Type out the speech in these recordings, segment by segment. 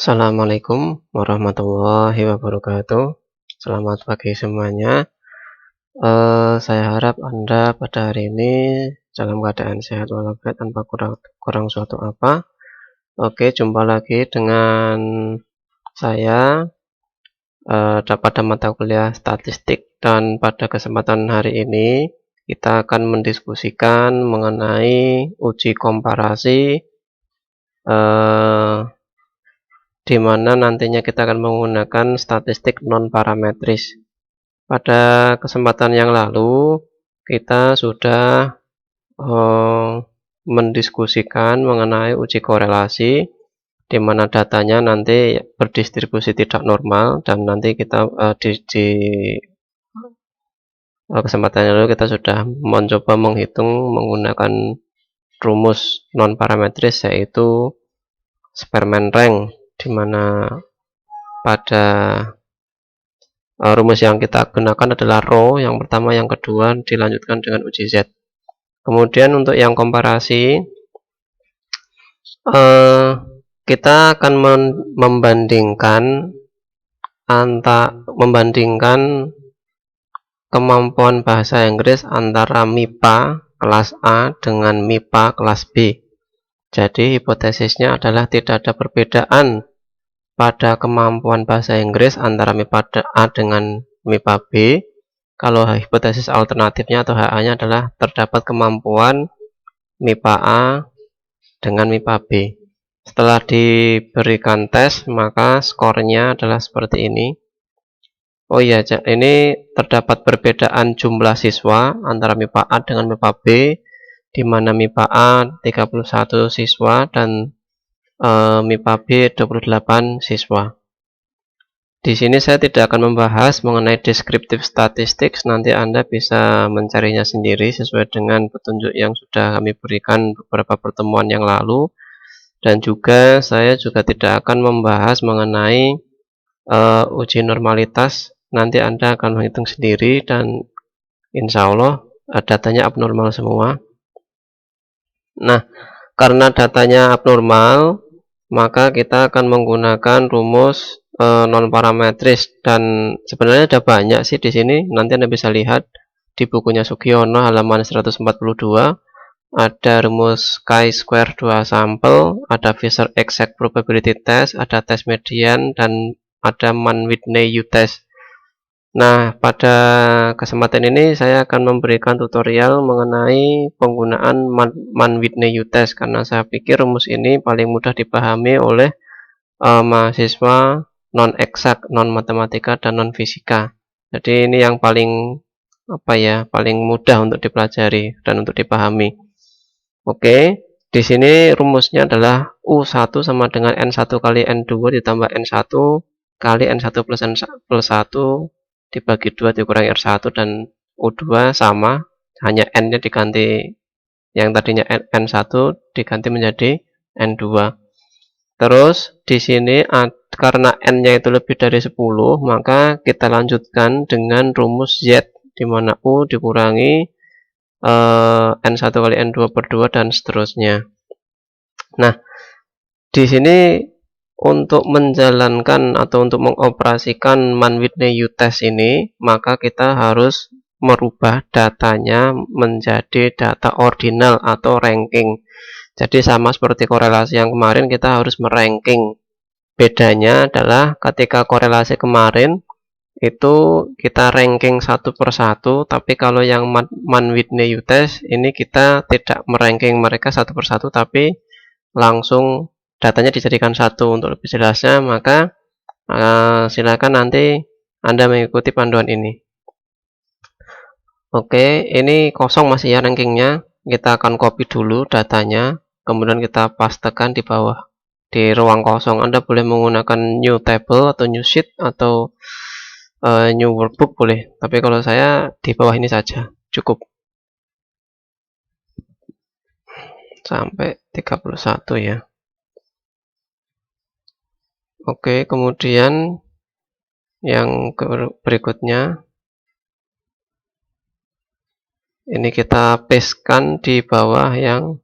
Assalamualaikum warahmatullahi wabarakatuh. Selamat pagi semuanya. Saya harap Anda pada hari ini dalam keadaan sehat walafiat tanpa kurang suatu apa. Oke, jumpa lagi dengan saya pada mata kuliah statistik, dan pada kesempatan hari ini kita akan mendiskusikan mengenai uji komparasi, di mana nantinya kita akan menggunakan statistik non-parametris. Pada kesempatan yang lalu kita sudah mendiskusikan mengenai uji korelasi, di mana datanya nanti berdistribusi tidak normal, dan nanti kita di kesempatan yang lalu kita sudah mencoba menghitung menggunakan rumus non parametris, yaitu Spearman rank, di mana pada rumus yang kita gunakan adalah rho yang pertama, yang kedua dilanjutkan dengan uji Z. Kemudian untuk yang komparasi, kita akan membandingkan kemampuan bahasa Inggris antara MIPA kelas A dengan MIPA kelas B. Jadi hipotesisnya adalah tidak ada perbedaan pada kemampuan bahasa Inggris antara MIPA A dengan MIPA B. Kalau hipotesis alternatifnya atau HA-nya adalah terdapat kemampuan MIPA A dengan MIPA B. Setelah diberikan tes, maka skornya adalah seperti ini. Oh iya, ini terdapat perbedaan jumlah siswa antara MIPA A dengan MIPA B, di mana MIPA A 31 siswa dan MIPA B 28 siswa. Di sini saya tidak akan membahas mengenai deskriptif statistik, nanti Anda bisa mencarinya sendiri sesuai dengan petunjuk yang sudah kami berikan beberapa pertemuan yang lalu. Dan juga saya juga tidak akan membahas mengenai uji normalitas, nanti Anda akan menghitung sendiri dan insya Allah datanya abnormal semua. Nah, karena datanya abnormal, maka kita akan menggunakan rumus non parametris, dan sebenarnya ada banyak sih di sini. Nanti Anda bisa lihat di bukunya Sugiono halaman 142, ada rumus chi-square 2 sampel, ada Fisher exact probability test, ada tes median, dan ada Mann-Whitney U-test. Nah, pada kesempatan ini saya akan memberikan tutorial mengenai penggunaan Mann-Whitney U-test, karena saya pikir rumus ini paling mudah dipahami oleh mahasiswa non eksak, non matematika, dan non fisika. Jadi ini yang paling paling mudah untuk dipelajari dan untuk dipahami. Oke, di sini rumusnya adalah U1 sama dengan N1 kali N2 ditambah N1 kali N1 plus N1 dibagi 2 dikurangi R1, dan U2 sama, hanya N-nya diganti, yang tadinya N1 diganti menjadi N2. Terus di sini karena N-nya itu lebih dari 10, maka kita lanjutkan dengan rumus Z, di mana U dikurangi N1 kali N2 per 2 dan seterusnya. Nah, di sini untuk menjalankan atau untuk mengoperasikan Mann-Whitney U-test ini, maka kita harus merubah datanya menjadi data ordinal atau ranking. Jadi sama seperti korelasi yang kemarin, kita harus meranking. Bedanya adalah ketika korelasi kemarin itu kita ranking satu per satu, tapi kalau yang Mann-Whitney U-test ini kita tidak meranking mereka satu per satu, tapi langsung datanya dijadikan satu. Untuk lebih jelasnya, maka silakan nanti Anda mengikuti panduan ini. Oke, ini kosong masih ya rankingnya. Kita akan copy dulu datanya, kemudian kita pastekan di bawah di ruang kosong. Anda boleh menggunakan new table atau new sheet atau new workbook boleh, tapi kalau saya di bawah ini saja cukup. Sampai 31 ya. Oke, kemudian yang berikutnya ini kita pastekan di bawah yang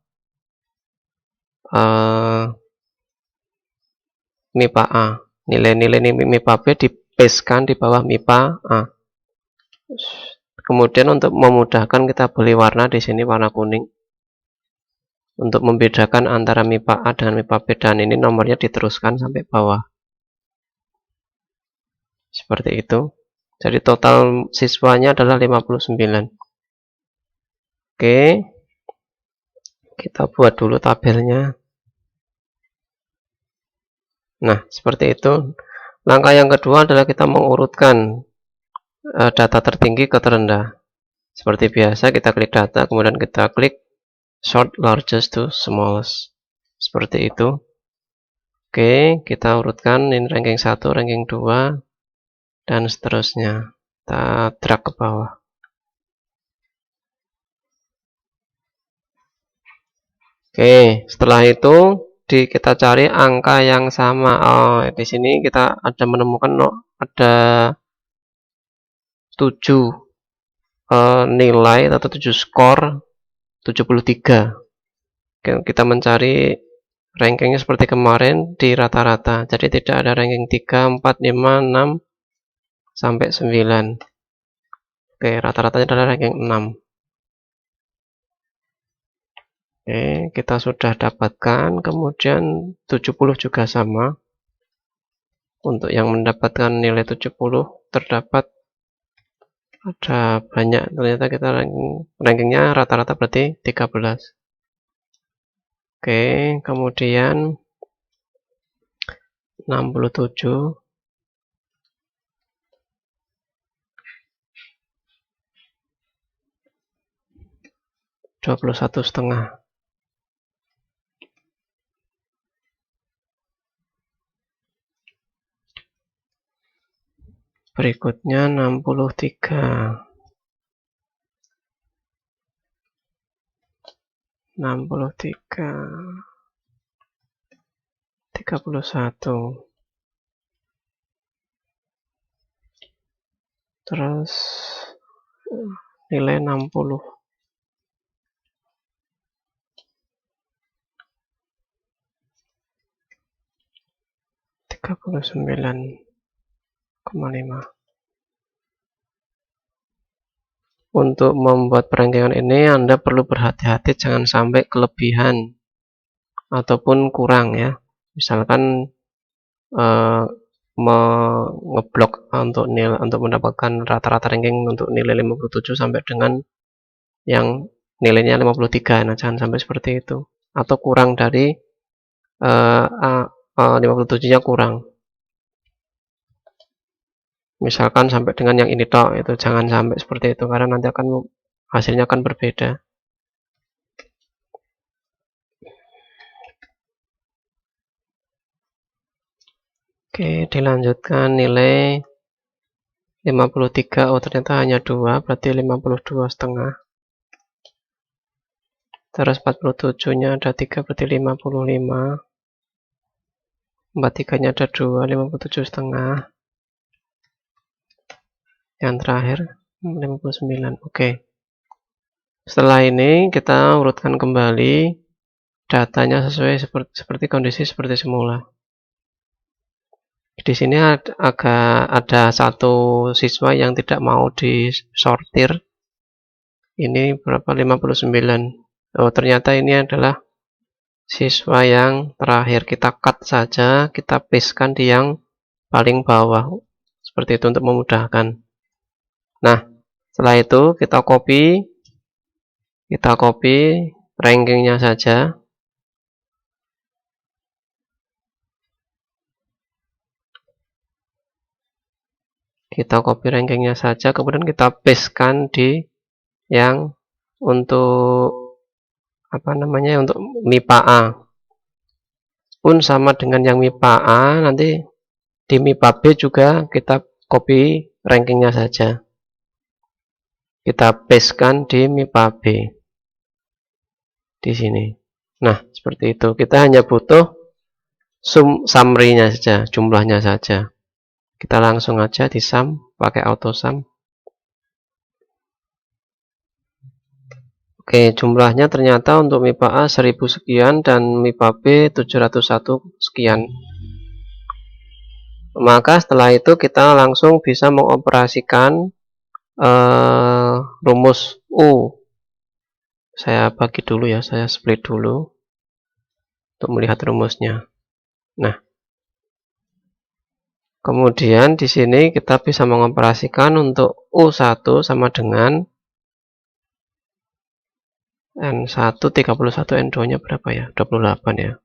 MIPA A. Nilai-nilai MIPA B dipastekan di bawah MIPA A. Kemudian untuk memudahkan kita beli warna di sini warna kuning. Untuk membedakan antara MIPA A dengan MIPA B, dan ini nomornya diteruskan sampai bawah. Seperti itu. Jadi total siswanya adalah 59. Oke. Kita buat dulu tabelnya. Nah, seperti itu. Langkah yang kedua adalah kita mengurutkan data tertinggi ke terendah. Seperti biasa, kita klik data, kemudian kita klik sort largest to smallest. Seperti itu. Oke, kita urutkan ini ranking 1, ranking 2, dan seterusnya. Kita drag ke bawah. Oke, setelah itu kita cari angka yang sama. Oh, di sini kita ada menemukan ada 7 nilai atau 7 skor 73. Oke, kita mencari rankingnya seperti kemarin di rata-rata. Jadi tidak ada ranking 3, 4, 5, 6 sampai 9. Oke, rata-ratanya adalah ranking 6. Oke, kita sudah dapatkan. Kemudian 70 juga sama. Untuk yang mendapatkan nilai 70 terdapat ada banyak. Ternyata kita rankingnya rata-rata berarti 13. Oke, kemudian 67, 21,5. Berikutnya 63, 31, terus nilai 60, 39,5. Untuk membuat perankingan ini Anda perlu berhati-hati jangan sampai kelebihan ataupun kurang ya. Misalkan ngeblok untuk mendapatkan rata-rata ranking untuk nilai 57 sampai dengan yang nilainya 53. Nah, jangan sampai seperti itu. Atau kurang dari 57-nya kurang. Misalkan sampai dengan yang ini toh, itu jangan sampai seperti itu karena nanti hasilnya akan berbeda. Oke, dilanjutkan nilai 53. Oh, ternyata hanya 2, berarti 52,5. Terus 47-nya ada 3, berarti 55. 43-nya ada 2, 57,5. Yang terakhir 59. Oke. Setelah ini kita urutkan kembali datanya sesuai seperti kondisi seperti semula. Di sini ada satu siswa yang tidak mau disortir. Ini berapa? 59. Oh, ternyata ini adalah siswa yang terakhir. Kita cut saja, kita pastekan di yang paling bawah. Seperti itu untuk memudahkan. Nah, setelah itu kita copy rankingnya saja. Kita copy rankingnya saja, kemudian kita pastekan di yang untuk untuk MIPA A. Pun sama dengan yang MIPA A, nanti di MIPA B juga kita copy rankingnya saja. Kita pastekan di MIPA B. Di sini. Nah, seperti itu. Kita hanya butuh summary-nya saja, jumlahnya saja. Kita langsung aja di sum, pakai auto sum. Oke, jumlahnya ternyata untuk MIPA A 1000 sekian dan MIPA B 701 sekian. Maka setelah itu kita langsung bisa mengoperasikan rumus U. Saya bagi dulu ya, saya split dulu untuk melihat rumusnya. Nah, kemudian di sini kita bisa mengoperasikan untuk U1 sama dengan N1 31, N2 nya berapa ya? 28 ya.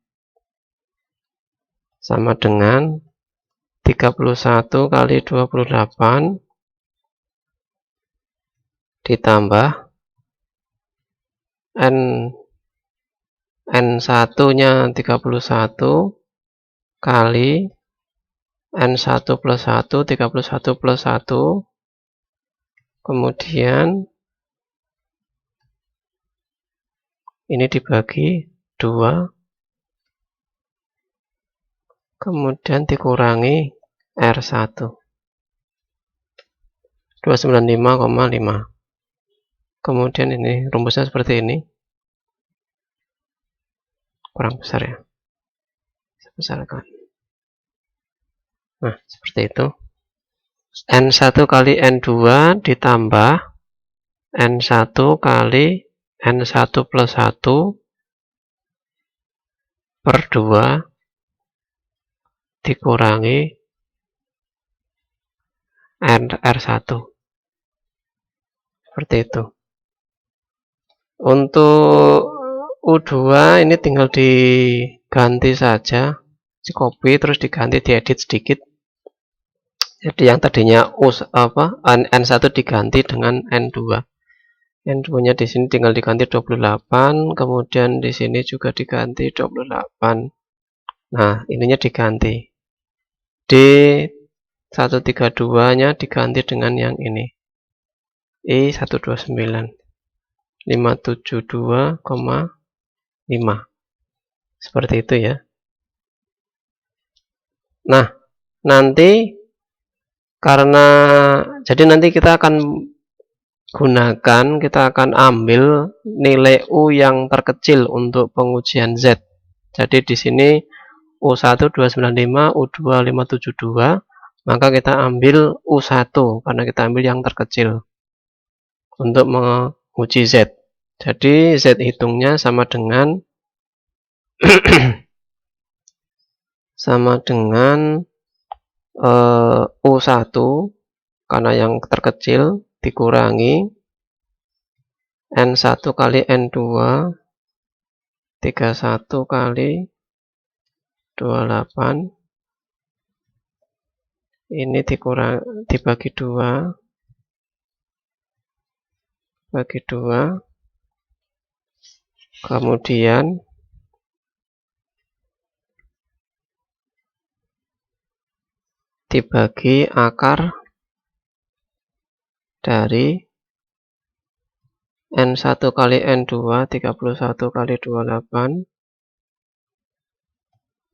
Sama dengan 31 kali 28 ditambah N1 nya 31 kali N1 plus 1, 31 plus 1, kemudian ini dibagi 2, kemudian dikurangi R1, 295,5. Kemudian ini rumusnya seperti ini, kurang besar ya, saya besarkan. Nah, seperti itu. N1 kali N2 ditambah N1 kali N1 plus 1 per 2 dikurangi R1. Seperti itu. Untuk U2 ini tinggal diganti saja, di copy terus diganti, diedit sedikit. Jadi yang tadinya N1 diganti dengan N2. N2 nya di sini tinggal diganti 28, kemudian di sini juga diganti 28. Nah, ininya diganti. D132 nya diganti dengan yang ini. I129 572,5. Seperti itu ya. Nah, nanti jadi nanti kita akan ambil nilai U yang terkecil untuk pengujian Z. Jadi di sini U1 295, U2 572, maka kita ambil U1 karena kita ambil yang terkecil untuk menguji Z. Jadi Z hitungnya sama dengan U1 karena yang terkecil dikurangi N1 kali N2 31 kali 28, ini dibagi 2 bagi 2, kemudian dibagi akar dari N1 kali N2 31 kali 28,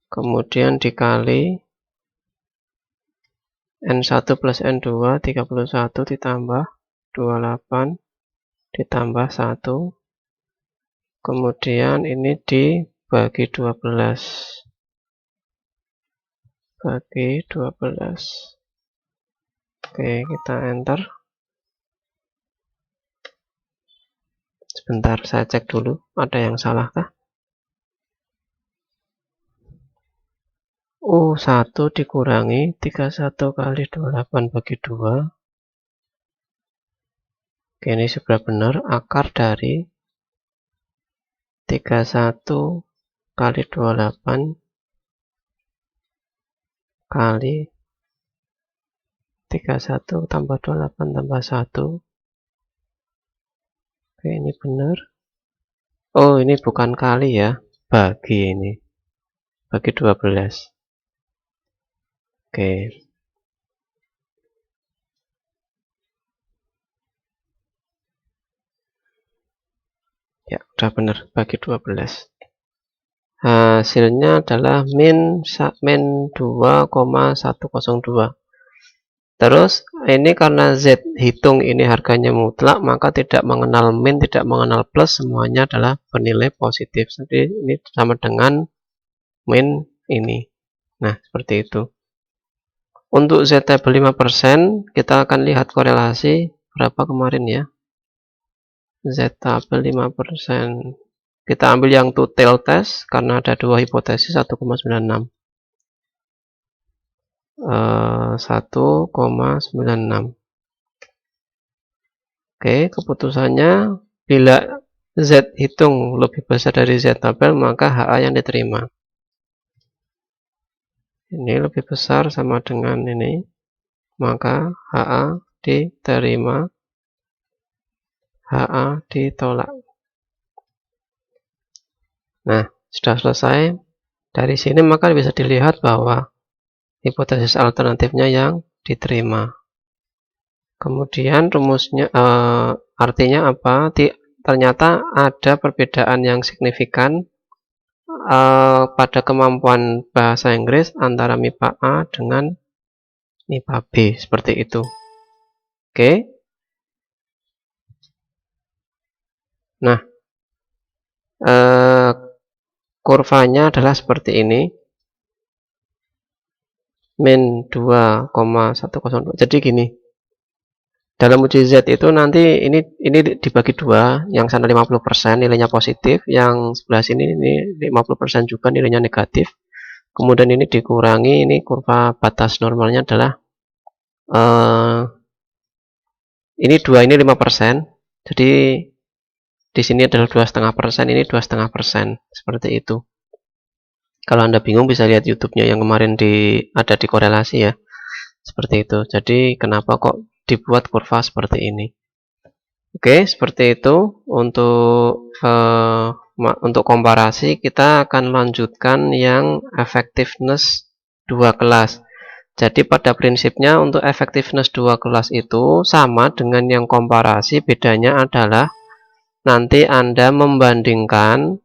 kemudian dikali N1 plus N2 31 ditambah 28 ditambah 1, kemudian ini dibagi 12 bagi 12. Oke, kita enter. Sebentar, saya cek dulu ada yang salah kah. U1 dikurangi 31 kali 28 bagi 2. Oke, ini sudah benar. Akar dari 31 kali 28 kali 31 tambah 28 tambah 1. Oke, ini benar. Oh, ini bukan kali ya, bagi ini. Bagi 12. Oke. Ya, udah benar, bagi 12. Hasilnya adalah min 2,102. Terus ini karena Z hitung ini harganya mutlak, maka tidak mengenal min, tidak mengenal plus, semuanya adalah bernilai positif. Jadi ini sama dengan min ini. Nah, seperti itu. Untuk Z table 5%, kita akan lihat korelasi berapa kemarin ya. Z table 5%. Kita ambil yang two-tailed test karena ada dua hipotesis 1,96. 1,96. Oke, keputusannya bila Z hitung lebih besar dari Z tabel, maka HA yang diterima. Ini lebih besar sama dengan ini, maka HA diterima, HA ditolak. Nah, sudah selesai. Dari sini maka bisa dilihat bahwa hipotesis alternatifnya yang diterima. Kemudian rumusnya artinya apa? Ternyata ada perbedaan yang signifikan pada kemampuan bahasa Inggris antara MIPA A dengan MIPA B, seperti itu. Oke. Nah, kurvanya adalah seperti ini. Min 2,102. Jadi gini. Dalam uji Z itu nanti ini dibagi dua, yang sana 50% nilainya positif, yang sebelah sini ini 50% juga nilainya negatif. Kemudian ini dikurangi, ini kurva batas normalnya adalah ini 2, ini 5%. Jadi di sini adalah 2,5%, ini 2,5%, seperti itu. Kalau Anda bingung bisa lihat YouTube-nya yang kemarin ada di korelasi ya. Seperti itu. Jadi kenapa kok dibuat kurva seperti ini? Oke, seperti itu. Untuk komparasi kita akan lanjutkan yang effectiveness 2 kelas. Jadi pada prinsipnya untuk effectiveness 2 kelas itu sama dengan yang komparasi, bedanya adalah nanti Anda membandingkan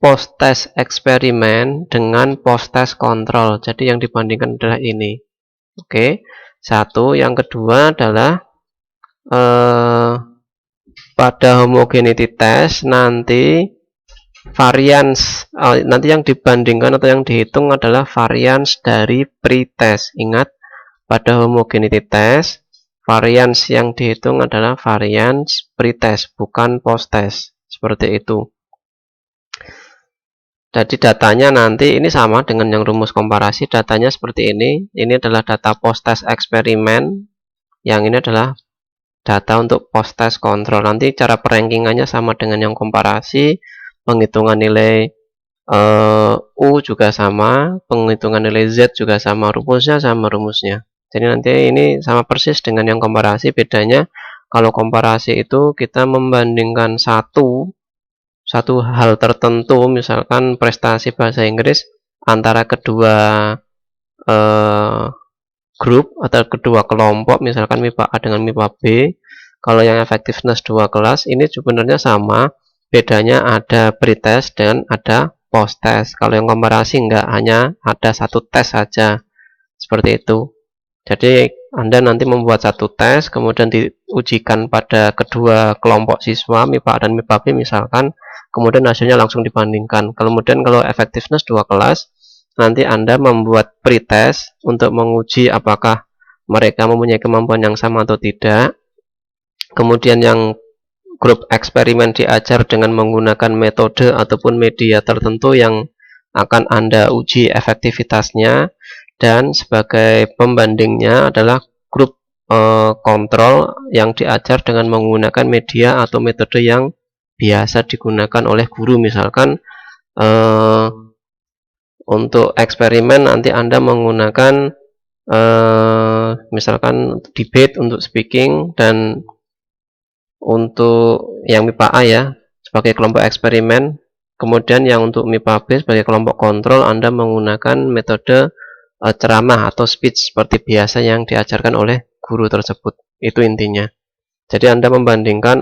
post test eksperimen dengan post test kontrol. Jadi yang dibandingkan adalah ini. Oke, satu. Yang kedua adalah pada homogeneity test nanti variance, nanti yang dibandingkan atau yang dihitung adalah variance dari pretest. Ingat, pada homogeneity test variance yang dihitung adalah variance pretest, bukan post test. Seperti itu. Jadi datanya nanti ini sama dengan yang rumus komparasi, datanya seperti ini. Ini adalah data post test eksperimen, yang ini adalah data untuk post test kontrol. Nanti cara perankingannya sama dengan yang komparasi, penghitungan nilai U juga sama, penghitungan nilai Z juga sama, rumusnya sama rumusnya. Jadi nanti ini sama persis dengan yang komparasi, bedanya kalau komparasi itu kita membandingkan satu hal tertentu, misalkan prestasi bahasa Inggris antara kedua grup atau kedua kelompok, misalkan MIPA A dengan MIPA B. Kalau yang effectiveness 2 kelas ini sebenarnya sama, bedanya ada pretest dan ada post test. Kalau yang komparasi enggak, hanya ada satu tes saja, seperti itu. Jadi Anda nanti membuat satu tes, kemudian diujikan pada kedua kelompok siswa MIPA A dan MIPA B misalkan, kemudian hasilnya langsung dibandingkan. Kemudian kalau effectiveness 2 kelas, nanti Anda membuat pretest untuk menguji apakah mereka mempunyai kemampuan yang sama atau tidak. Kemudian yang grup eksperimen diajar dengan menggunakan metode ataupun media tertentu yang akan Anda uji efektivitasnya, dan sebagai pembandingnya adalah grup kontrol yang diajar dengan menggunakan media atau metode yang biasa digunakan oleh guru. Misalkan untuk eksperimen nanti Anda menggunakan misalkan debate untuk speaking, dan untuk yang MIPA A ya sebagai kelompok eksperimen. Kemudian yang untuk MIPA B sebagai kelompok kontrol, Anda menggunakan metode ceramah atau speech seperti biasa yang diajarkan oleh guru tersebut. Itu intinya. Jadi Anda membandingkan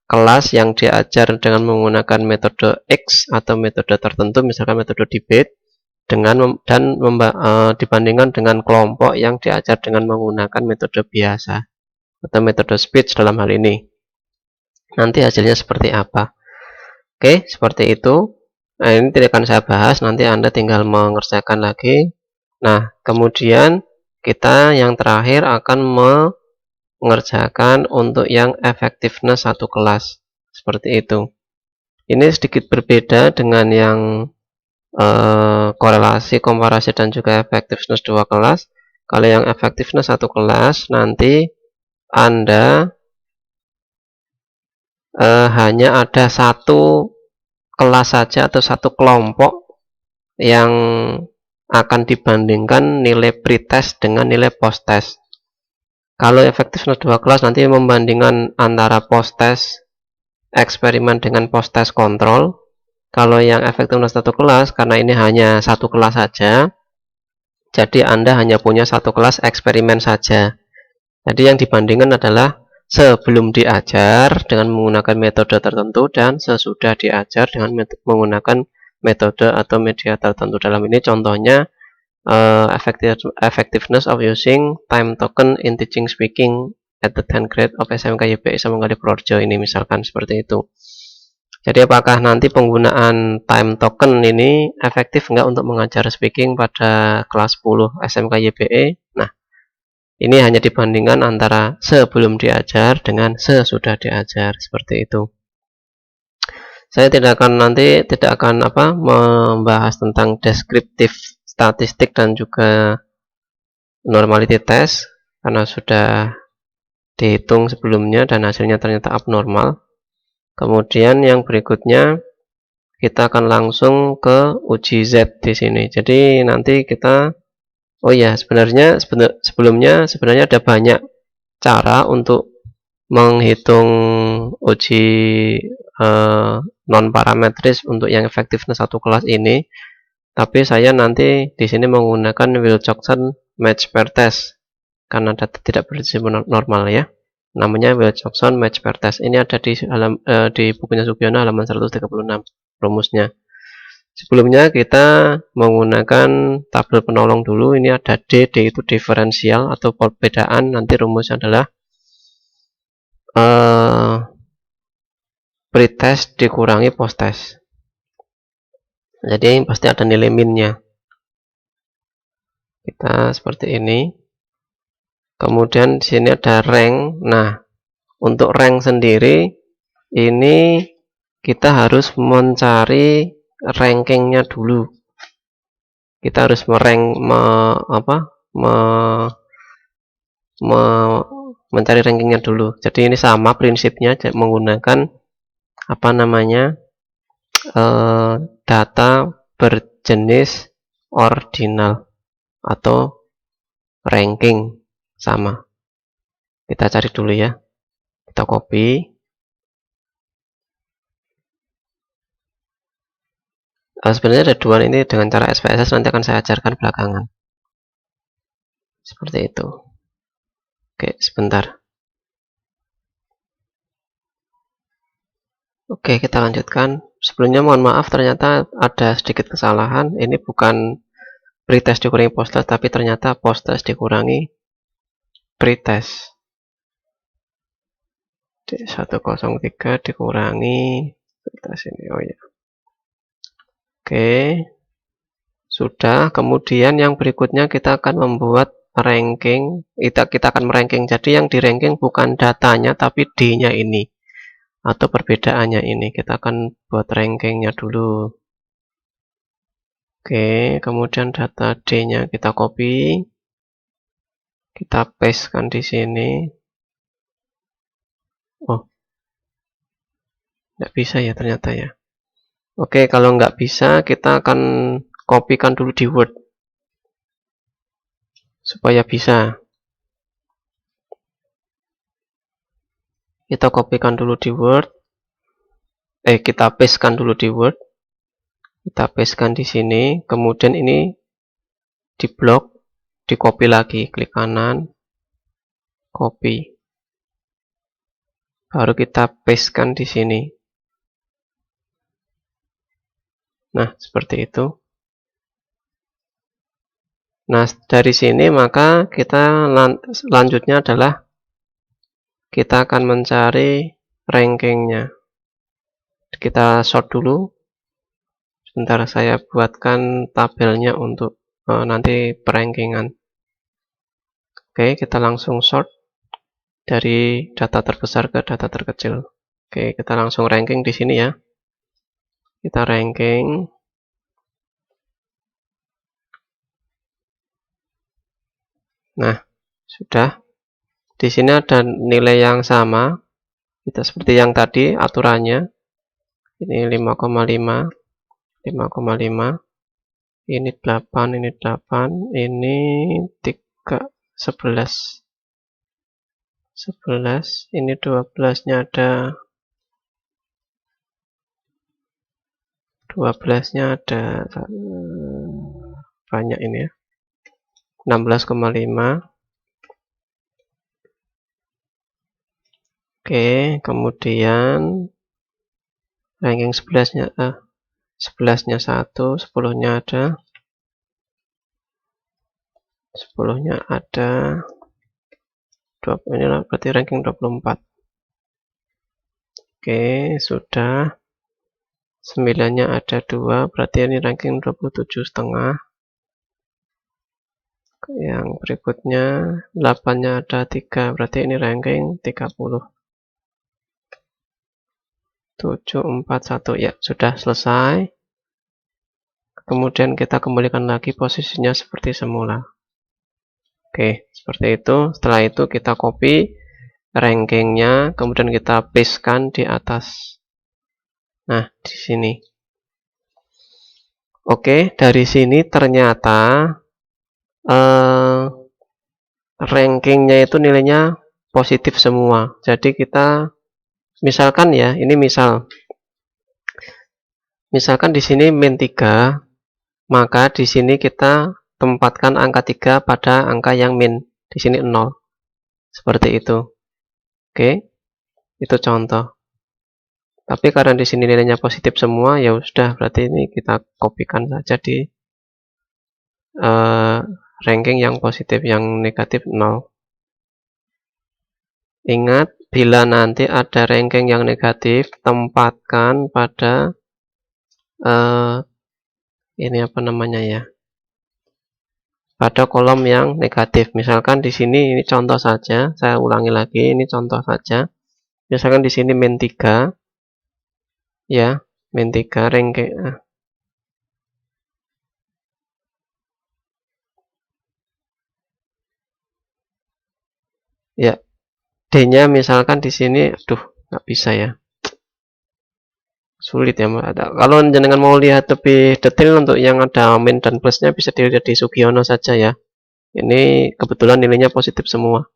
kelas yang diajar dengan menggunakan metode X atau metode tertentu, misalkan metode debate, dibandingkan dengan kelompok yang diajar dengan menggunakan metode biasa atau metode speech dalam hal ini. Nanti hasilnya seperti apa? Oke, seperti itu. Nah, ini tidak akan saya bahas, nanti Anda tinggal mengerjakan lagi. Nah, kemudian kita yang terakhir akan mengerjakan untuk yang effectiveness satu kelas. Seperti itu. Ini sedikit berbeda dengan yang korelasi, komparasi, dan juga effectiveness dua kelas. Kalau yang effectiveness satu kelas, nanti Anda hanya ada satu kelas saja atau satu kelompok yang akan dibandingkan nilai pretest dengan nilai post-test. Kalau effectiveness dua kelas nanti membandingkan antara post-test eksperimen dengan post-test kontrol. Kalau yang effectiveness satu kelas, karena ini hanya satu kelas saja, jadi Anda hanya punya satu kelas eksperimen saja. Jadi yang dibandingkan adalah sebelum diajar dengan menggunakan metode tertentu dan sesudah diajar dengan menggunakan metode atau media tertentu. Dalam ini contohnya effectiveness of using time token in teaching speaking at the 10th grade of SMK YPI Samanggali Purworejo, ini misalkan seperti itu. Jadi apakah nanti penggunaan time token ini efektif enggak untuk mengajar speaking pada kelas 10 SMK YPE? Nah, ini hanya dibandingkan antara sebelum diajar dengan sesudah diajar, seperti itu. Saya tidak akan membahas tentang deskriptif statistik dan juga normality test karena sudah dihitung sebelumnya dan hasilnya ternyata abnormal. Kemudian yang berikutnya kita akan langsung ke uji Z di sini. Jadi nanti kita sebelumnya ada banyak cara untuk menghitung uji non parametris untuk yang effectiveness satu kelas ini. Tapi saya nanti di sini menggunakan Wilcoxon match pair test karena data tidak bersifat normal ya. Namanya Wilcoxon match pair test. Ini ada di bukunya Sugiono halaman 136 rumusnya. Sebelumnya kita menggunakan tabel penolong dulu. Ini ada D itu diferensial atau perbedaan. Nanti rumusnya adalah pretest dikurangi posttest. Jadi pasti ada nilai minnya. Kita seperti ini. Kemudian di sini ada rank. Nah, untuk rank sendiri ini kita harus mencari rankingnya dulu. Kita harus mencari rankingnya dulu. Jadi ini sama prinsipnya menggunakan data berjenis ordinal atau ranking sama. Kita cari dulu ya. Kita copy. Sebenarnya ada dua ini dengan cara SPSS, nanti akan saya ajarkan belakangan. Seperti itu. Oke, sebentar. Oke, kita lanjutkan. Sebelumnya mohon maaf, ternyata ada sedikit kesalahan. Ini bukan pretest dikurangi posttest, tapi ternyata posttest dikurangi pretest. 103 dikurangi pretest ini. Oh ya. Oke. Sudah. Kemudian yang berikutnya kita akan membuat ranking. Kita akan meranking. Jadi yang di ranking bukan datanya tapi D-nya ini atau perbedaannya ini. Kita akan buat rankingnya dulu. Oke, kemudian data D-nya kita copy. Kita pastekan di sini. Oh, nggak bisa ya ternyata ya. Oke, kalau nggak bisa kita akan kopikan dulu di Word supaya bisa. Kita kopikan dulu di Word. Kita pastekan dulu di Word. Kita pastekan di sini. Kemudian ini di blok, di copy lagi, klik kanan, copy. Baru kita pastekan di sini. Nah, seperti itu. Nah, dari sini maka kita lanjutnya adalah kita akan mencari rankingnya. Kita sort dulu. Sebentar saya buatkan tabelnya untuk nanti perankingan. Oke, kita langsung sort dari data terbesar ke data terkecil. Oke, kita langsung ranking di sini ya. Kita ranking. Nah, sudah. Di sini ada nilai yang sama. Kita seperti yang tadi aturannya. Ini 5,5, 5,5. Ini 8, ini 8, ini 3, 11. 11, ini 12-nya ada 12-nya ada banyak ini ya. 16,5. Oke, kemudian ranking 11-nya 11-nya 1, 10-nya ada 10-nya ada 20, ini berarti ranking 24. Oke, sudah. 9-nya ada 2, berarti ini ranking 27,5. Yang berikutnya 8-nya ada 3, berarti ini ranking 30. 7, 4, 1, ya sudah selesai. Kemudian kita kembalikan lagi posisinya seperti semula. Oke, seperti itu. Setelah itu kita copy rankingnya, kemudian kita pastekan di atas. Nah, di sini. Oke, dari sini ternyata rankingnya itu nilainya positif semua. Jadi kita misalkan ya, ini misalkan di sini min 3, maka di sini kita tempatkan angka 3 pada angka yang min. Di sini 0. Seperti itu. Oke. Itu contoh. Tapi karena di sini nilainya positif semua, ya sudah, berarti ini kita kopikan saja di ranking yang positif, yang negatif 0. Ingat, bila nanti ada ranking yang negatif, tempatkan pada ini apa namanya ya? Pada kolom yang negatif. Misalkan di sini ini contoh saja, saya ulangi lagi, ini contoh saja. Misalkan di sini min 3 ya, min 3 ranking ya, D-nya misalkan di sini, aduh, nggak bisa ya. Sulit ya, kalau jenengan mau lihat lebih detail untuk yang ada min dan plusnya bisa dilihat di Sugiono saja ya. Ini kebetulan nilainya positif semua.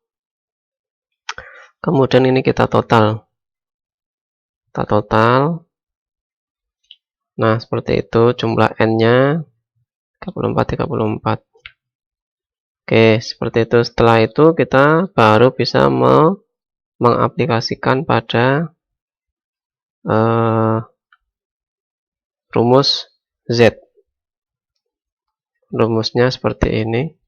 Kemudian ini kita total. Kita total. Nah, seperti itu jumlah N-nya 34, 34. Oke, seperti itu. Setelah itu kita baru bisa mengaplikasikan pada rumus Z. Rumusnya seperti ini.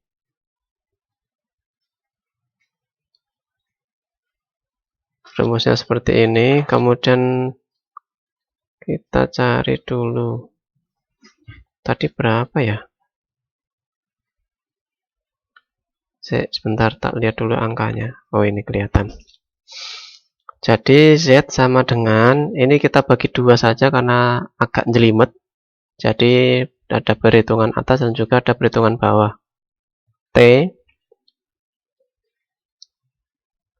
Rumusnya seperti ini. Kemudian kita cari dulu. Tadi berapa ya? Sebentar, tak lihat dulu angkanya. Oh, ini kelihatan. Jadi Z sama dengan, ini kita bagi 2 saja karena agak jelimet. Jadi ada perhitungan atas dan juga ada perhitungan bawah. T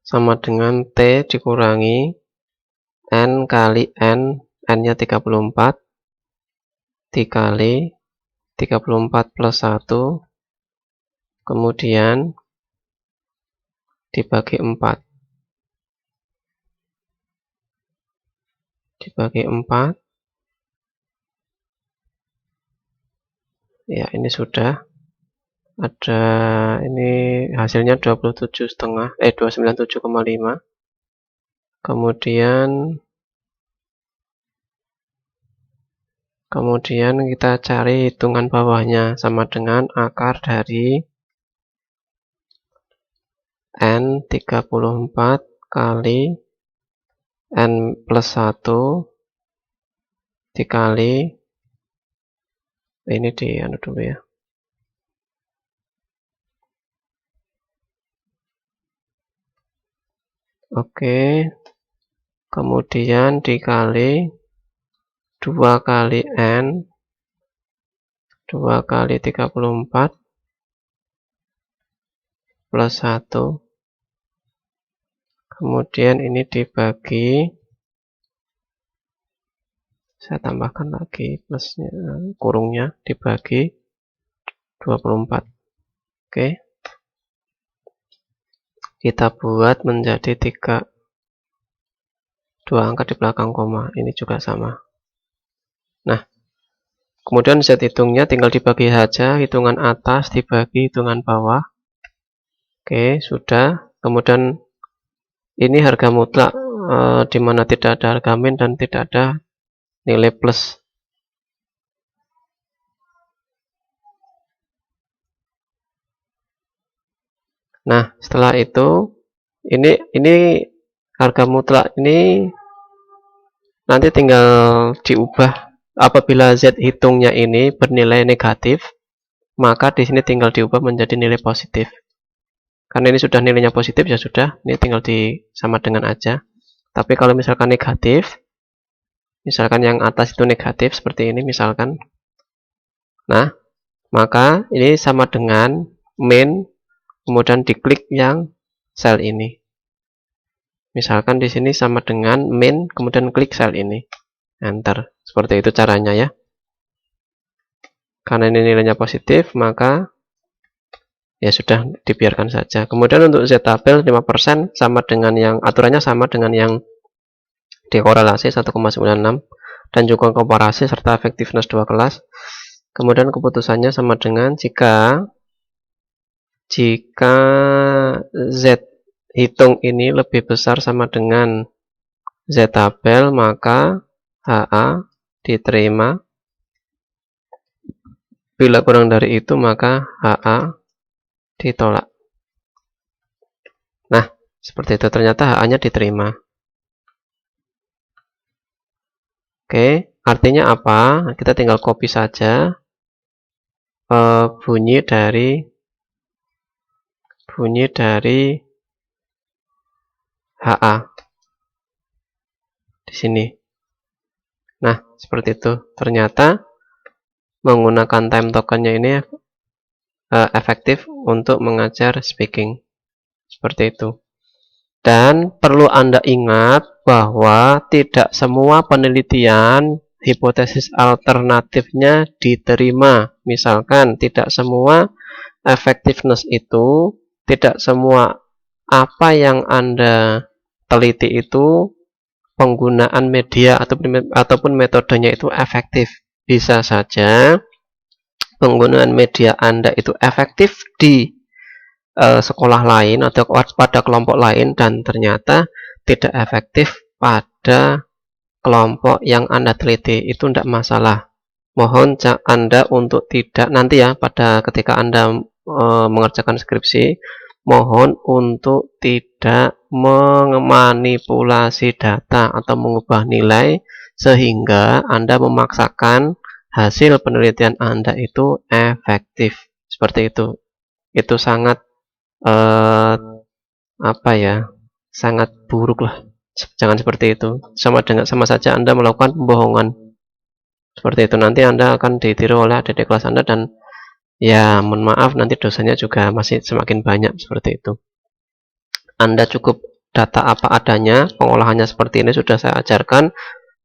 sama dengan T dikurangi N kali N, N-nya 34, dikali 34 plus 1, kemudian dibagi 4. Dibagi 4. Ya, ini sudah. Ada ini hasilnya 27,5, 297,5. Kemudian kita cari hitungan bawahnya sama dengan akar dari N 34 kali N plus 1 dikali, ini di anu dulu ya, Oke, kemudian dikali 2 kali N 2 kali 34 plus 1, kemudian ini dibagi, saya tambahkan lagi plusnya, kurungnya dibagi 24. Oke, kita buat menjadi 3, 2 angka di belakang koma, ini juga sama. Nah, kemudian Z hitungnya tinggal dibagi saja, hitungan atas dibagi hitungan bawah. Oke, sudah. Kemudian ini harga mutlak, di mana tidak ada harga min dan tidak ada nilai plus. Nah, setelah itu ini harga mutlak ini nanti tinggal diubah. Apabila Z hitungnya ini bernilai negatif, maka di sini tinggal diubah menjadi nilai positif. Karena ini sudah nilainya positif, ya sudah, ini tinggal disama dengan aja. Tapi kalau misalkan negatif, misalkan yang atas itu negatif seperti ini misalkan, nah, maka ini sama dengan min, kemudian diklik yang sel ini. Misalkan di sini sama dengan min, kemudian klik sel ini, enter. Seperti itu caranya ya. Karena ini nilainya positif, maka ya sudah dibiarkan saja. Kemudian untuk Z tabel 5% sama dengan yang aturannya sama dengan yang dekorelasi 1,96 dan juga komparasi serta effectiveness 2 kelas. Kemudian keputusannya sama dengan jika Z hitung ini lebih besar sama dengan Z tabel, maka HA diterima. Bila kurang dari itu, maka HA ditolak. Nah, seperti itu, ternyata HA-nya diterima. Oke, artinya apa? Kita tinggal copy saja bunyi dari HA di sini. Nah, seperti itu. Ternyata menggunakan time tokennya ini efektif untuk mengajar speaking. Seperti itu. Dan perlu Anda ingat bahwa tidak semua penelitian hipotesis alternatifnya diterima. Misalkan tidak semua effectiveness itu, tidak semua apa yang Anda teliti itu penggunaan media ataupun metodenya itu efektif. Bisa saja penggunaan media Anda itu efektif di sekolah lain atau pada kelompok lain dan ternyata tidak efektif pada kelompok yang Anda teliti. Itu tidak masalah. Mohon Anda untuk tidak nanti ya pada ketika Anda mengerjakan skripsi, mohon untuk tidak memanipulasi data atau mengubah nilai sehingga Anda memaksakan hasil penelitian Anda itu efektif. Seperti itu. Itu sangat apa ya, sangat buruk lah. Jangan seperti itu. Sama saja Anda melakukan pembohongan. Seperti itu, nanti Anda akan ditiru oleh adik kelas Anda dan ya mohon maaf nanti dosanya juga masih semakin banyak. Seperti itu. Anda cukup data apa adanya, pengolahannya seperti ini sudah saya ajarkan,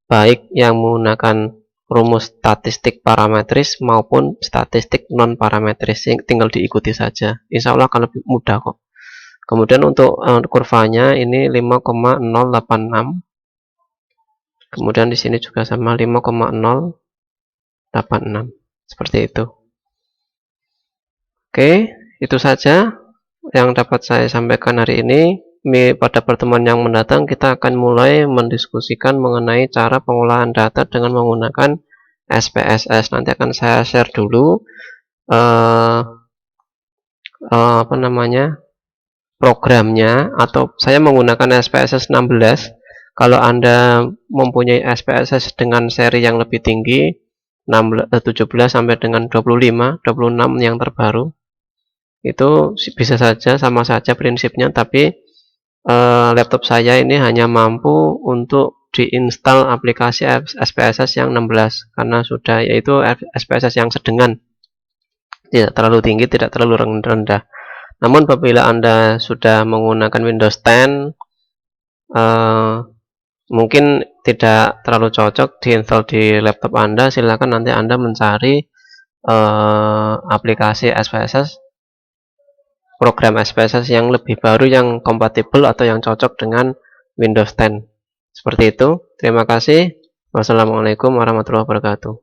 baik yang menggunakan rumus statistik parametris maupun statistik non parametris, tinggal diikuti saja. Insya Allah akan lebih mudah kok. Kemudian untuk kurvanya ini 5,086. Kemudian di sini juga sama 5,086. Seperti itu. Oke, itu saja yang dapat saya sampaikan hari ini. Pada pertemuan yang mendatang kita akan mulai mendiskusikan mengenai cara pengolahan data dengan menggunakan SPSS. Nanti akan saya share dulu apa namanya, programnya, atau saya menggunakan SPSS 16. Kalau Anda mempunyai SPSS dengan seri yang lebih tinggi 17 sampai dengan 25, 26 yang terbaru, itu bisa saja sama saja prinsipnya, tapi laptop saya ini hanya mampu untuk diinstal aplikasi SPSS yang 16 karena sudah yaitu SPSS yang sedengan, tidak terlalu tinggi, tidak terlalu rendah. Namun apabila Anda sudah menggunakan Windows 10, mungkin tidak terlalu cocok diinstal di laptop Anda. Silakan nanti Anda mencari aplikasi SPSS, program SPSS yang lebih baru, yang kompatibel atau yang cocok dengan Windows 10. Seperti itu. Terima kasih. Wassalamualaikum warahmatullahi wabarakatuh.